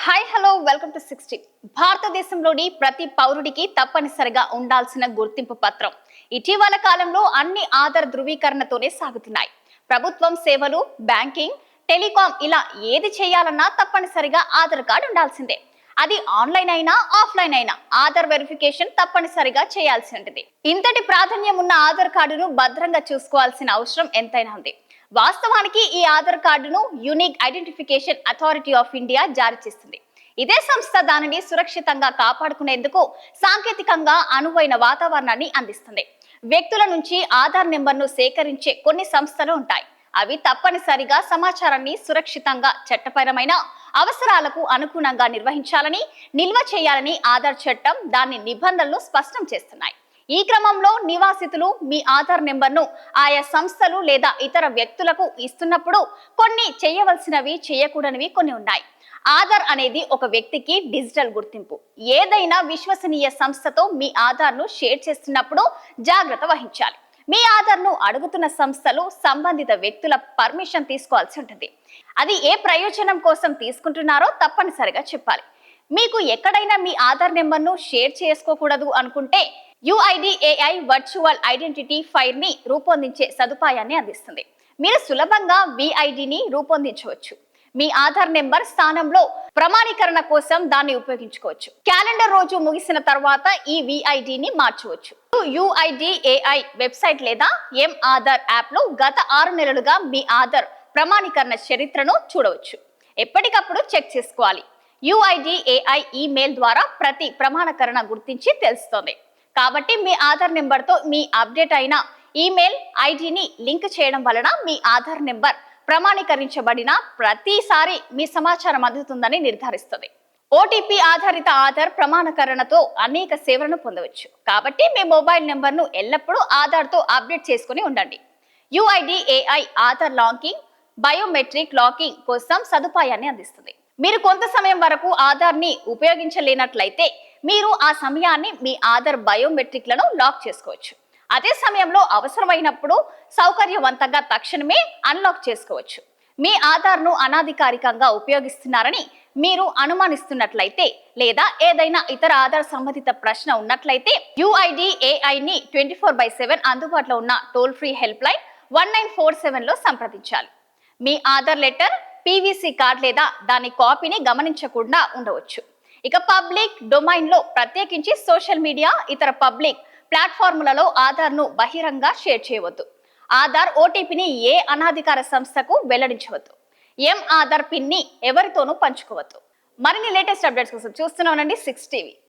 Hi hello welcome to 60. భారతదేశంలోని ప్రతి పౌరుడికి తప్పనిసరిగా ఉండాల్సిన గుర్తింపు పత్రం ఇటీవల కాలంలో అన్ని ఆధార్ ధృవీకరణతోనే సాగుతున్నాయి. ప్రభుత్వం సేవలు, బ్యాంకింగ్, టెలికాం ఇలా ఏది చేయాలన్నా తప్పనిసరిగా ఆధార్ కార్డు ఉండాల్సిందే. అది ఆన్లైన్ అయినా ఆఫ్లైన్ అయినా ఆధార్ వెరిఫికేషన్ తప్పనిసరిగా చేయాల్సి ఉంటుంది. ఇంతటి ప్రాధాన్యం ఉన్న ఆధార్ కార్డును భద్రంగా చూసుకోవాల్సిన అవసరం ఎంతైనా ఉంది. వాస్తవానికి ఈ ఆధార్ కార్డును unique identification authority of India జారీ చేస్తుంది. ఇదే సంస్థ దానిని సురక్షితంగా కాపాడుకునేందుకు సాంకేతికంగా అనువైన వాతావరణాన్ని అందిస్తుంది. వ్యక్తుల నుంచి ఆధార్ నెంబర్ను సేకరించే కొన్ని సంస్థలు ఉంటాయి. అవి తప్పనిసరిగా సమాచారాన్ని సురక్షితంగా, చట్టపరమైన అవసరాలకు అనుగుణంగా నిర్వహించాలని, నిల్వ చేయాలని ఆధార్ చట్టం దాని నిబంధనలు స్పష్టం చేస్తున్నాయి. ఈ క్రమంలో నివాసితులు మీ ఆధార్ నెంబర్ను ఆయా సంస్థలు లేదా ఇతర వ్యక్తులకు ఇస్తున్నప్పుడు కొన్ని చేయవలసినవి, చేయకూడనివి కొన్ని ఉన్నాయి. ఆధార్ అనేది ఒక వ్యక్తికి డిజిటల్ గుర్తింపు. ఏదైనా విశ్వసనీయ సంస్థతో మీ ఆధార్ను షేర్ చేస్తున్నప్పుడు జాగ్రత్త వహించాలి. మీ ఆధార్ను అడుగుతున్న సంస్థలు సంబంధిత వ్యక్తుల పర్మిషన్ తీసుకోవాల్సి ఉంటుంది. అది ఏ ప్రయోజనం కోసం తీసుకుంటున్నారో తప్పనిసరిగా చెప్పాలి. మీకు ఎక్కడైనా మీ ఆధార్ నెంబర్ను షేర్ చేసుకోకూడదు అనుకుంటే UIDAI వర్చువల్ ఐడెంటిటీ ఫైర్ ని రూపొందించే సదుపాయాన్ని అందిస్తుంది. మీరు సులభంగా VIDని రూపొందించవచ్చు. మీ ఆధార్ నెంబర్ స్థానంలో ప్రమాణీకరణ కోసం దాన్ని ఉపయోగించుకోవచ్చు. క్యాలెండర్ రోజు ముగిసిన తర్వాత ఈ VIDని మార్చవచ్చు. UIDAI వెబ్సైట్ లేదా M-ఆధార్ యాప్ లో గత 6 నెలలుగా మీ ఆధార్ ప్రమాణీకరణ చరిత్రను చూడవచ్చు. ఎప్పటికప్పుడు చెక్ చేసుకోవాలి. UIDAI ఈమెయిల్ ద్వారా ప్రతి ప్రమాణీకరణ గుర్తించి తెలుస్తుంది. కాబట్టి మీ ఆధార్ నెంబర్తో మీ అప్డేట్ అయిన ఈమెయిల్ ఐడిని లింక్ చేయడం వలన మీ ఆధార్ నెంబర్ ప్రమాణీకరించబడిన ప్రతిసారి మీ సమాచారం అందుతుందని నిర్ధారిస్తుంది. OTP ఆధారిత ఆధార్ ప్రమాణీకరణతో అనేక సేవలను పొందవచ్చు. కాబట్టి మీ మొబైల్ నెంబర్ను ఎల్లప్పుడూ ఆధార్తో అప్డేట్ చేసుకుని ఉండండి. UIDAI Aadhaar locking, biometric locking కోసం సదుపాయాన్ని అందిస్తుంది. మీరు కొంత సమయం వరకు ఆధార్ని ఉపయోగించలేనట్లయితే మీరు ఆ సమయాన్ని మీ ఆధార్ బయోమెట్రిక్లను లాక్ చేసుకోవచ్చు. అదే సమయంలో అవసరమైనప్పుడు సౌకర్యవంతంగా తక్షణమే అన్లాక్ చేసుకోవచ్చు. మీ ఆధార్ను అనాధికారికంగా ఉపయోగిస్తున్నారని మీరు అనుమానిస్తున్నట్లయితే లేదా ఏదైనా ఇతర ఆధార్ సంబంధిత ప్రశ్న ఉన్నట్లయితే UIDAIని 24/7 అందుబాటులో ఉన్న టోల్ ఫ్రీ హెల్ప్ లైన్ 1947లో సంప్రదించాలి. మీ ఆధార్ లెటర్, PVC కార్డ్ లేదా దాని కాపీని గమనించకుండా ఉండవచ్చు. ఇక పబ్లిక్ డొమైన్ లో ప్రత్యేకించి సోషల్ మీడియా, ఇతర పబ్లిక్ ప్లాట్ఫామ్లలో ఆధార్ను బహిరంగ షేర్ చేయవద్దు. ఆధార్ OTPని ఏ అనాధికార సంస్థకు వెల్లడించవద్దు. M-ఆధార్ పిన్ని ఎవరితోనూ పంచుకోవద్దు. మరిన్ని లేటెస్ట్ అప్డేట్స్ కోసం చూస్తూనే ఉండండి 6 TV.